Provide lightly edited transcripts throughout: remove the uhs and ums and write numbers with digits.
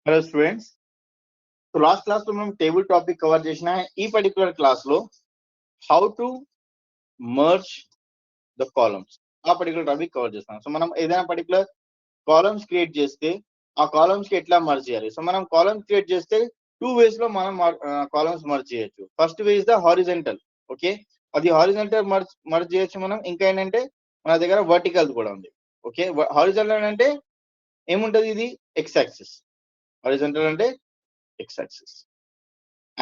Hello students. So last class లో మనం table topic cover చేసిన ఈ పర్టికులర్ క్లాస్ లో how to merge the columns ఆ పర్టికులర్ టాపిక్ కవర్ చేస్తాం. సో మనం ఏదైనా పర్టికులర్ కాలమ్స్ క్రియేట్ చేస్తే ఆ కాలమ్స్ కి ఎట్లా మర్జ్ చేయాలి. సో మనం కాలమ్స్ క్రియేట్ చేస్తే టూ వేస్ లో మనం కాలమ్స్ మర్జ్ చేయొచ్చు. First way is the horizontal. Okay, అది హారిజంటల్ మర్జ్ చేయొచ్చు మనం. ఇంకా ఏంటంటే మన దగ్గర వర్టికల్ కూడా ఉంది. ఓకే, హారిజంటల్ అంటే ఏముంటది, ఇది ఎక్స్ యాక్సిస్. హారిజంటల్ అంటే ఎక్స్ యాక్సిస్,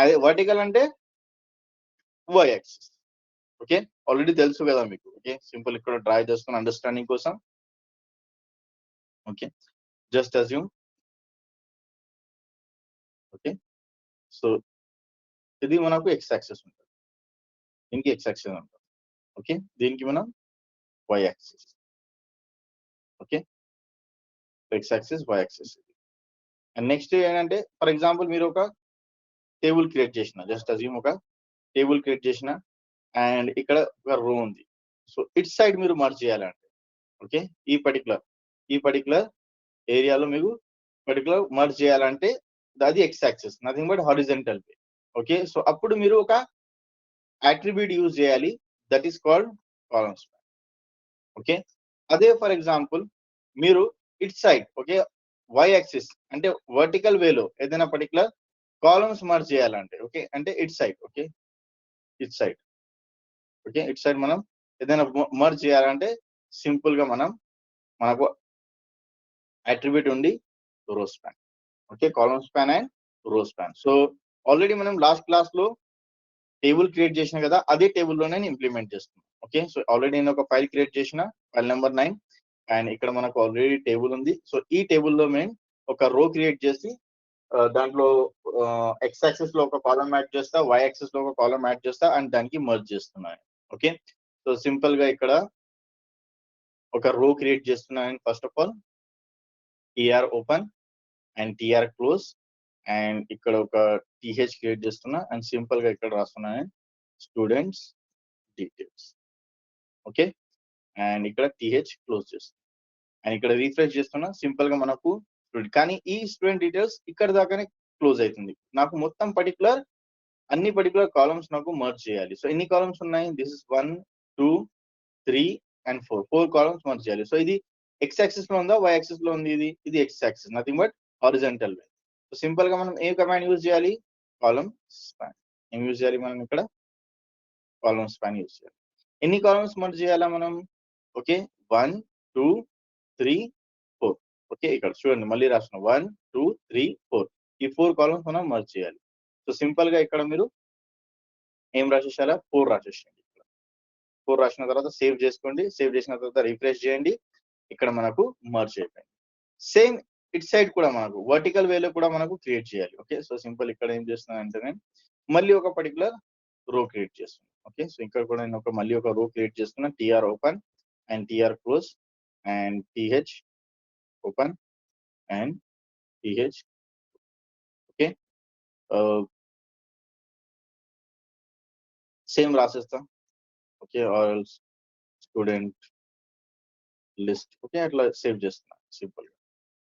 అదే వర్టికల్ అంటే వై యాక్సిస్. ఓకే, ఆల్రెడీ తెలుసు కదా మీకు. ఓకే, సింపుల్ ఇక్కడ డ్రా చేసుకుని అండర్స్టాండింగ్ కోసం. Okay, just assume. Okay, so ఇది మనకు ఎక్స్ యాక్సిస్ ఉంటుంది, దీనికి ఎక్స్ యాక్సిస్ ఉంటుంది. ఓకే, దీనికి మనం Y axis. Okay, X axis Y axis. And next ఏంటంటే ఫర్ ఎగ్జాంపుల్ మీరు ఒక టేబుల్ క్రియేట్ చేసిన, జస్ట్ అజ్యూమ్ ఒక టేబుల్ క్రియేట్ చేసిన అండ్ ఇక్కడ ఒక రో ఉంది. సో ఇట్ సైడ్ మీరు మర్జ్ చేయాలంటే, ఓకే, ఈ పర్టికులర్ ఏరియాలో మీకు పర్టికులర్ మర్జ్ చేయాలంటే అది X axis, nothing but horizontal way. Okay, so అప్పుడు మీరు ఒక అట్రిబ్యూట్ యూజ్ చేయాలి, that is called column span. Okay, అదే ఫర్ ఎగ్జాంపుల్ మీరు it side, okay, Y axis అంటే వర్టికల్ వేలో ఏదైనా పర్టికులర్ కాలమ్స్ మర్జ్ చేయాలంటే, ఓకే, అంటే it side. Okay, it side. Okay, it side మనం ఏదైనా మర్జ్ చేయాలంటే సింపుల్ గా మనకు అట్రిబ్యూట్ ఉంది రో span. Okay, column span and రో స్పాన్. సో ఆల్రెడీ మనం లాస్ట్ క్లాస్ లో టేబుల్ క్రియేట్ చేసిన కదా, అదే టేబుల్ లోనే ఇంప్లిమెంట్ చేస్తున్నాం. ఓకే, సో ఆల్రెడీ నేను ఒక ఫైల్ క్రియేట్ చేసిన, ఫైల్ నెంబర్ 9, అండ్ ఇక్కడ మనకు ఆల్రెడీ టేబుల్ ఉంది. సో ఈ టేబుల్లో మేము ఒక రో క్రియేట్ చేసి దాంట్లో ఎక్స్ యాక్సిస్ లో ఒక కాలమ్ యాడ్ చేస్తా, వై యాక్సిస్ లో ఒక కాలమ్ యాడ్ చేస్తా అండ్ దానికి మర్జ్ చేస్తున్నాను. ఓకే, సో సింపుల్ గా ఇక్కడ ఒక రో క్రియేట్ చేస్తున్నాను. First of all TR open and TR close, and ఇక్కడ ఒక టీహెచ్ క్రియేట్ చేస్తున్నా అండ్ సింపుల్ గా ఇక్కడ రాస్తున్నాను స్టూడెంట్స్ డీటెయిల్స్. ఓకే, అండ్ ఇక్కడ టీహెచ్ క్లోజ్ చేస్తున్నా అండ్ ఇక్కడ రీఫ్రెష్ చేస్తున్నా. సింపుల్ గా మనకు కానీ ఈ స్టూడెంట్ డీటెయిల్స్ ఇక్కడ దాకానే క్లోజ్ అవుతుంది. నాకు మొత్తం అన్ని పర్టికులర్ కాలమ్స్ నాకు మర్జ్ చేయాలి. సో ఎన్ని కాలమ్స్ ఉన్నాయి, this is 1 2 3 and 4 columns merge చేయాలి. సో ఇది ఎక్స్ యాక్సిస్ లో ఉందా, వై యాక్సిస్ లో ఉంది, ఇది X axis, nothing but horizontal way. So simple గా మనం ఏ కమాండ్ యూజ్ చేయాలి, కాలమ్ స్పాన్. ఏం యూజ్ చేయాలి మనం ఇక్కడ, కాలమ్ స్పాన్ యూజ్ చేయాలి. ఎన్ని కాలమ్స్ మర్జ్ చేయాలా మనం, ఓకే, 1 2 3 4. ఓకే, ఇక్కడ చూడండి మళ్ళీ రాసిన 1 2 3 4, ఈ 4 కాలమ్స్ మనం మర్జ్ చేయాలి. సో సింపుల్ గా ఇక్కడ మీరు ఏం రాసేసారా, 4 రాసేసేయండి. 4 రాసిన తర్వాత సేవ్ చేసుకోండి. సేవ్ చేసిన తర్వాత రిఫ్రెష్ చేయండి. ఇక్కడ మనకు మర్జ్ అయిపోయింది. సేమ్ ఇట్ సైడ్ కూడా మనకు వర్టికల్ వేలో కూడా మనకు క్రియేట్ చేయాలి. ఓకే, సో సింపుల్ ఇక్కడ ఏం చేస్తున్నాను అంటే నేను మళ్ళీ ఒక పర్టికులర్ రో క్రియేట్ చేస్తున్నాను. ఓకే, సో ఇక్కడ కూడా నేను మళ్ళీ ఒక రో క్రియేట్ చేస్తున్నా, TR open and TR close and TH open and TH. Okay, same రాసేస్తాం. Okay, our student list. Okay, అట్లా సేవ్ చేస్తున్నా సింపుల్ గా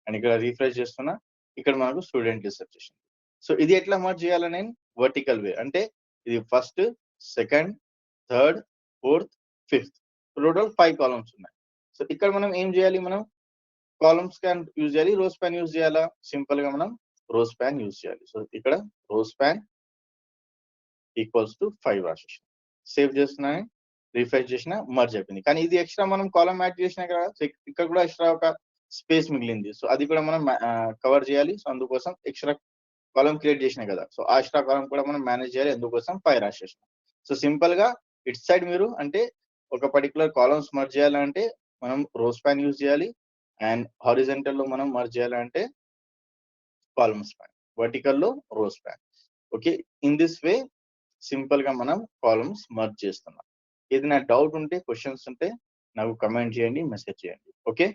అండ్ ఇక్కడ రీఫ్రెష్ చేస్తున్నా. ఇక్కడ మనకు స్టూడెంట్ లిస్ట్ వచ్చేసింది. సో ఇది ఎట్లా మర్జ్ చేయాలి, నేను వర్టికల్ వే అంటే ఇది first second third fourth fifth, total 5 columns ఉన్నాయి. సో ఇక్కడ మనం ఏం చేయాలి, మనం కాలమ్ స్పాన్ యూజ్ చేయాలి, రో స్పాన్ యూజ్ చేయాలా, సింపుల్ గా మనం రో స్పాన్ యూజ్ చేయాలి. సో ఇక్కడ రో స్పాన్ ఈక్వల్స్ టు 5 రాసేసిన, సేవ్ చేస్తున్నా, రిఫ్రెష్ చేసిన, మర్జ్ అయిపోయింది. కానీ ఇది ఎక్స్ట్రా మనం కాలమ్ యాడ్ చేసినా కదా, ఇక్కడ కూడా ఎక్స్ట్రా ఒక స్పేస్ మిగిలింది. సో అది కూడా మనం కవర్ చేయాలి. సో అందుకోసం ఎక్స్ట్రా కాలమ్ క్రియేట్ చేసినా కదా, సో ఆ ఎక్స్ట్రా కాలమ్ కూడా మనం మేనేజ్ చేయాలి, అందుకోసం 5 రాసేసిన. సో సింపుల్ గా ఇట్ సైడ్ మీరు అంటే ఒక పర్టికులర్ కాలమ్స్ మర్జ్ చేయాలంటే మనం రో స్పాన్ యూజ్ చేయాలి, అండ్ హారిజంటల్ లో మనం మర్జ్ చేయాలంటే కాలమ్ స్పాన్, వర్టికల్ లో రో span. Okay, in this way simple గా మనం కాలమ్స్ మర్జ్ చేస్తున్నాం. ఏదైనా డౌట్ ఉంటే, క్వశ్చన్స్ ఉంటే నాకు కమెంట్ చేయండి, మెసేజ్ చేయండి. ఓకే.